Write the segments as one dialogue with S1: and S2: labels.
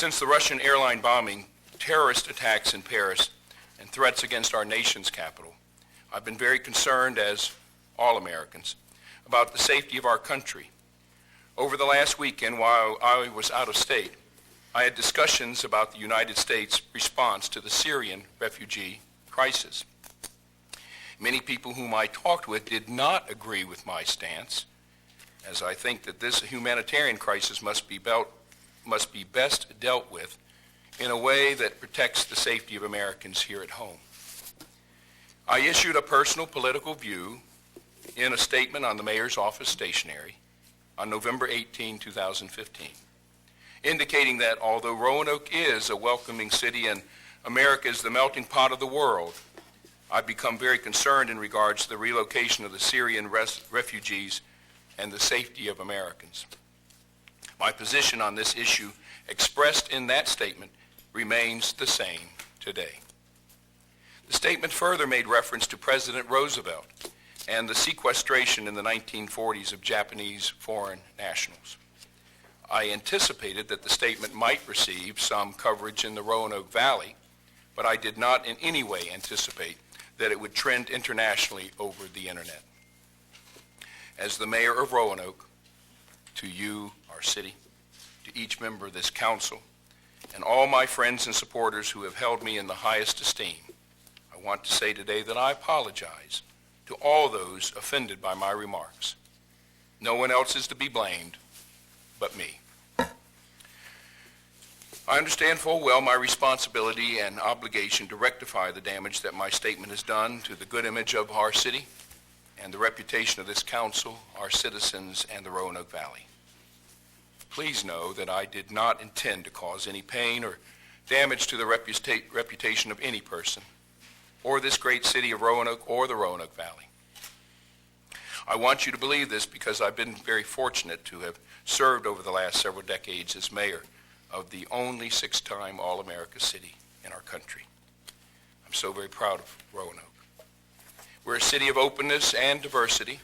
S1: Since the Russian airline bombing, terrorist attacks in Paris, and threats against our nation's capital, I've been very concerned, as all Americans, about the safety of our country. Over the last weekend, while I was out of state, I had discussions about the United States' response to the Syrian refugee crisis. Many people whom I talked with did not agree with my stance, as I think that this humanitarian crisis must be best dealt with in a way that protects the safety of Americans here at home. I issued a personal political view in a statement on the mayor's office stationery on November 18, 2015, indicating that although Roanoke is a welcoming city and America is the melting pot of the world, I've become very concerned in regards to the relocation of the Syrian refugees and the safety of Americans. My position on this issue, expressed in that statement, remains the same today. The statement further made reference to President Roosevelt and the sequestration in the 1940s of Japanese foreign nationals. I anticipated that the statement might receive some coverage in the Roanoke Valley, but I did not in any way anticipate that it would trend internationally over the internet. As the mayor of Roanoke, to you, our city, to each member of this council, and all my friends and supporters who have held me in the highest esteem, I want to say today that I apologize to all those offended by my remarks. No one else is to be blamed but me. I understand full well my responsibility and obligation to rectify the damage that my statement has done to the good image of our city and the reputation of this council, our citizens, and the Roanoke Valley. Please know that I did not intend to cause any pain or damage to the reputation of any person, or this great city of Roanoke, or the Roanoke Valley. I want you to believe this because I've been very fortunate to have served over the last several decades as mayor of the only 6-time All-America city in our country. I'm so very proud of Roanoke. We're a city of openness and diversity,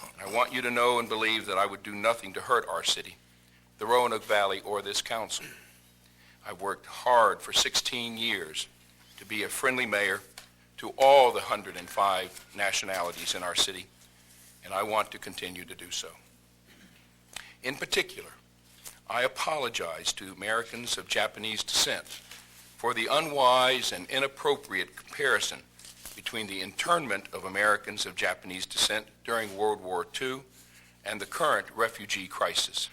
S1: and I want you to know and believe that I would do nothing to hurt our city, the Roanoke Valley, or this council. I've worked hard for 16 years to be a friendly mayor to all the 105 nationalities in our city, and I want to continue to do so. In particular, I apologize to Americans of Japanese descent for the unwise and inappropriate comparison between the internment of Americans of Japanese descent during World War II and the current refugee crisis.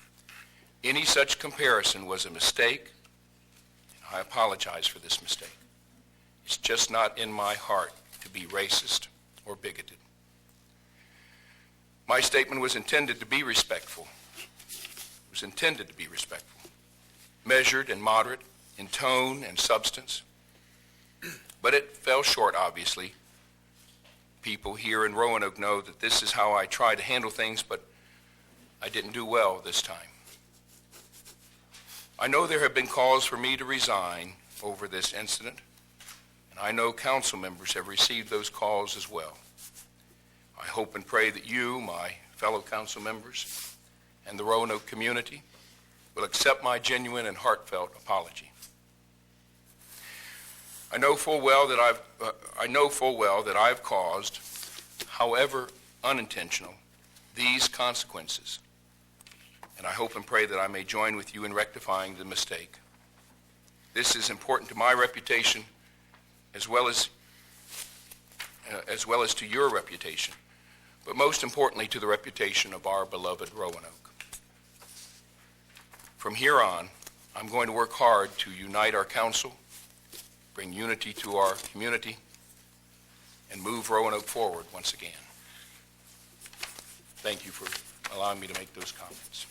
S1: Any such comparison was a mistake, and I apologize for this mistake. It's just not in my heart to be racist or bigoted. My statement was intended to be respectful. It was intended to be respectful, measured and moderate in tone and substance, but it fell short, obviously. People here in Roanoke know that this is how I try to handle things, but I didn't do well this time. I know there have been calls for me to resign over this incident, and I know council members have received those calls as well. I hope and pray that you, my fellow council members, and the Roanoke community will accept my genuine and heartfelt apology. I know full well that I've caused, however unintentional, these consequences, and I hope and pray that I may join with you in rectifying the mistake. This is important to my reputation as well as to your reputation, but most importantly to the reputation of our beloved Roanoke. From here on, I'm going to work hard to unite our council, bring unity to our community, and move Roanoke forward once again. Thank you for allowing me to make those comments.